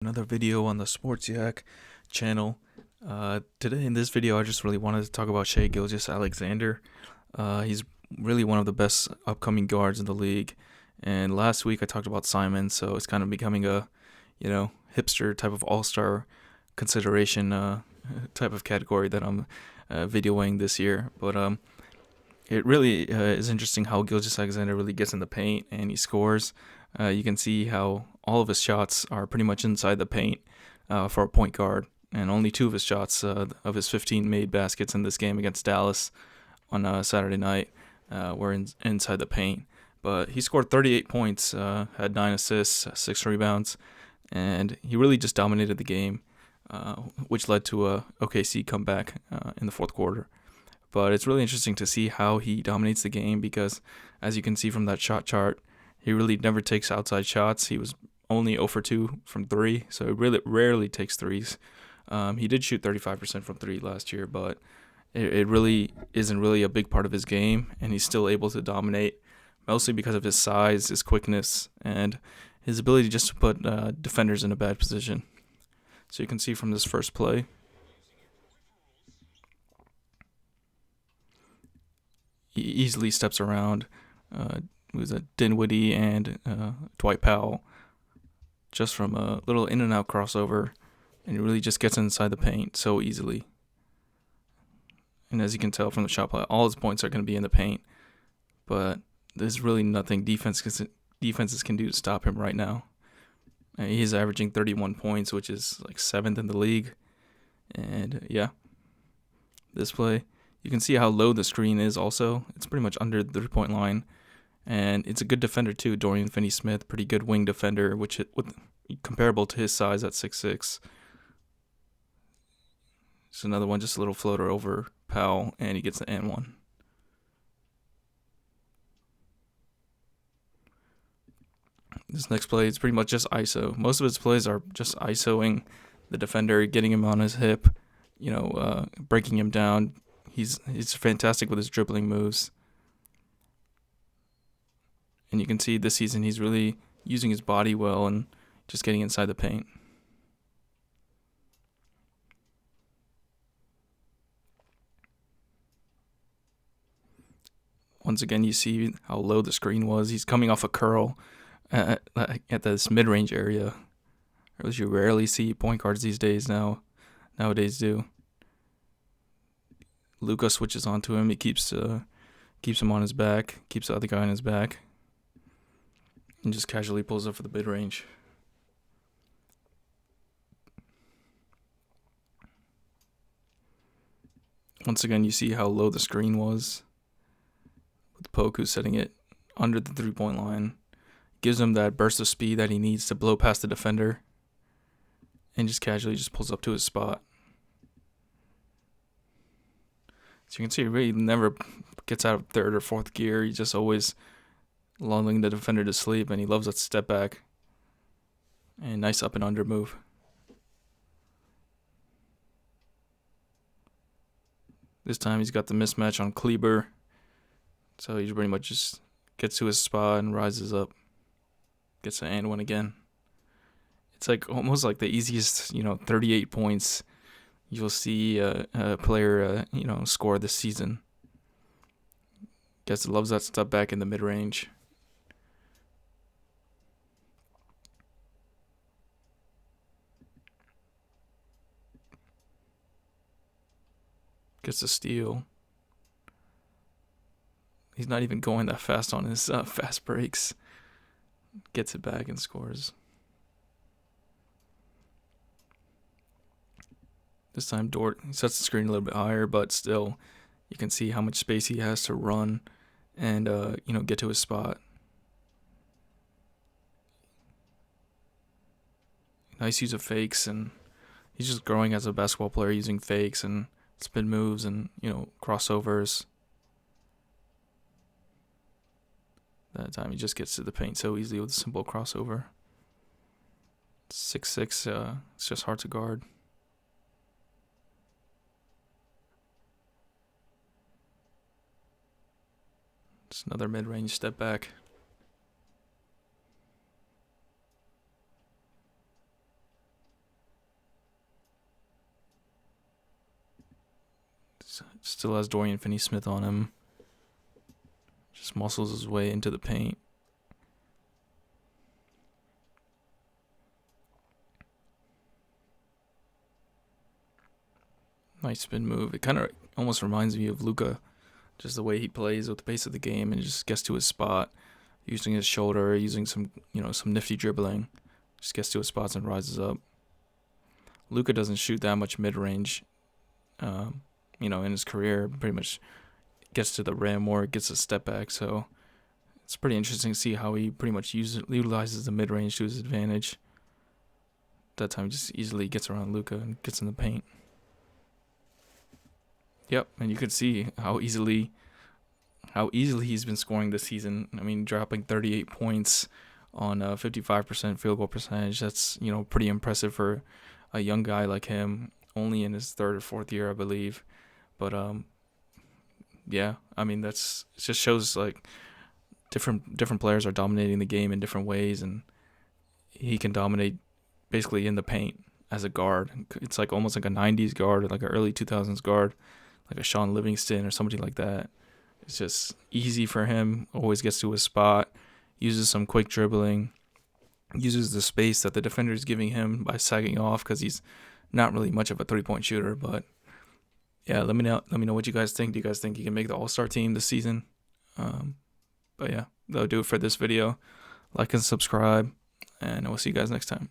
Another video on the Sports Yak channel. Today in this video, I just really wanted to talk about Shai Gilgeous-Alexander. He's really one of the best upcoming guards in the league. And last week I talked about Simon, so it's kind of becoming a, hipster type of all-star consideration type of category that I'm videoing this year. But it really is interesting how Gilgeous-Alexander really gets in the paint and he scores. You can see how all of his shots are pretty much inside the paint for a point guard, and only 2 of his shots of his 15 made baskets in this game against Dallas on Saturday night were inside the paint. But he scored 38 points, had 9 assists, 6 rebounds, and he really just dominated the game, which led to a OKC comeback in the fourth quarter. But it's really interesting to see how he dominates the game because, as you can see from that shot chart, he really never takes outside shots. He was only 0 for 2 from 3, so he really rarely takes threes. He did shoot 35% from 3 last year, but it really isn't really a big part of his game, and he's still able to dominate, mostly because of his size, his quickness, and his ability just to put defenders in a bad position. So you can see from this first play, he easily steps around. It was a Dinwiddie and Dwight Powell just from a little in and out crossover, and he really just gets inside the paint so easily. And as you can tell from the shot play, all his points are going to be in the paint, but there's really nothing defenses can do to stop him right now. He's averaging 31 points, which is like 7th in the league. And yeah, this play, you can see how low the screen is also. It's pretty much under the 3-point line. And it's a good defender too, Dorian Finney-Smith, pretty good wing defender, which comparable to his size at 6'6". It's another one, just a little floater over Powell, and he gets the and one. This next play is pretty much just ISO. Most of his plays are just ISOing the defender, getting him on his hip, breaking him down. He's fantastic with his dribbling moves. And you can see this season he's really using his body well and just getting inside the paint. Once again, you see how low the screen was. He's coming off a curl at this mid-range area. Or you rarely see point guards these days nowadays do. Luka switches onto him. He keeps him on his back, keeps the other guy on his back, and just casually pulls up for the mid-range. Once again, you see how low the screen was, with Poku setting it under the 3-point line. Gives him that burst of speed that he needs to blow past the defender, and just casually just pulls up to his spot. So you can see he really never gets out of 3rd or 4th gear. He's just always lulling the defender to sleep, and he loves that step back. And nice up and under move. This time he's got the mismatch on Kleber, so he pretty much just gets to his spot and rises up. Gets an and one again. It's like almost like the easiest, 38 points you'll see a player, score this season. Loves that step back in the mid-range. Gets a steal. He's not even going that fast on his fast breaks. Gets it back and scores. This time Dort sets the screen a little bit higher, but still you can see how much space he has to run and get to his spot. Nice use of fakes, and he's just growing as a basketball player using fakes and spin moves and, crossovers. That time he just gets to the paint so easily with a simple crossover. 6'6", it's just hard to guard. Just another mid-range step back. Still has Dorian Finney-Smith on him. Just muscles his way into the paint. Nice spin move. It kind of almost reminds me of Luka, just the way he plays with the pace of the game and just gets to his spot, using his shoulder, using some nifty dribbling, just gets to his spots and rises up. Luka doesn't shoot that much mid-range, in his career. Pretty much gets to the rim or gets a step back. So it's pretty interesting to see how he pretty much utilizes the mid-range to his advantage. That time he just easily gets around Luka and gets in the paint. Yep, and you can see how easily he's been scoring this season. I mean, dropping 38 points on a 55% field goal percentage. That's, pretty impressive for a young guy like him, only in his third or fourth year, I believe. But yeah, I mean, it just shows like different players are dominating the game in different ways, and he can dominate basically in the paint as a guard. It's like almost like a 90s guard or like an early 2000s guard, like a Sean Livingston or somebody like that. It's just easy for him, always gets to his spot, uses some quick dribbling, uses the space that the defender is giving him by sagging off because he's not really much of a three-point shooter. But yeah, let me know what you guys think. Do you guys think he can make the All-Star team this season? But yeah, that'll do it for this video. Like and subscribe, and I will see you guys next time.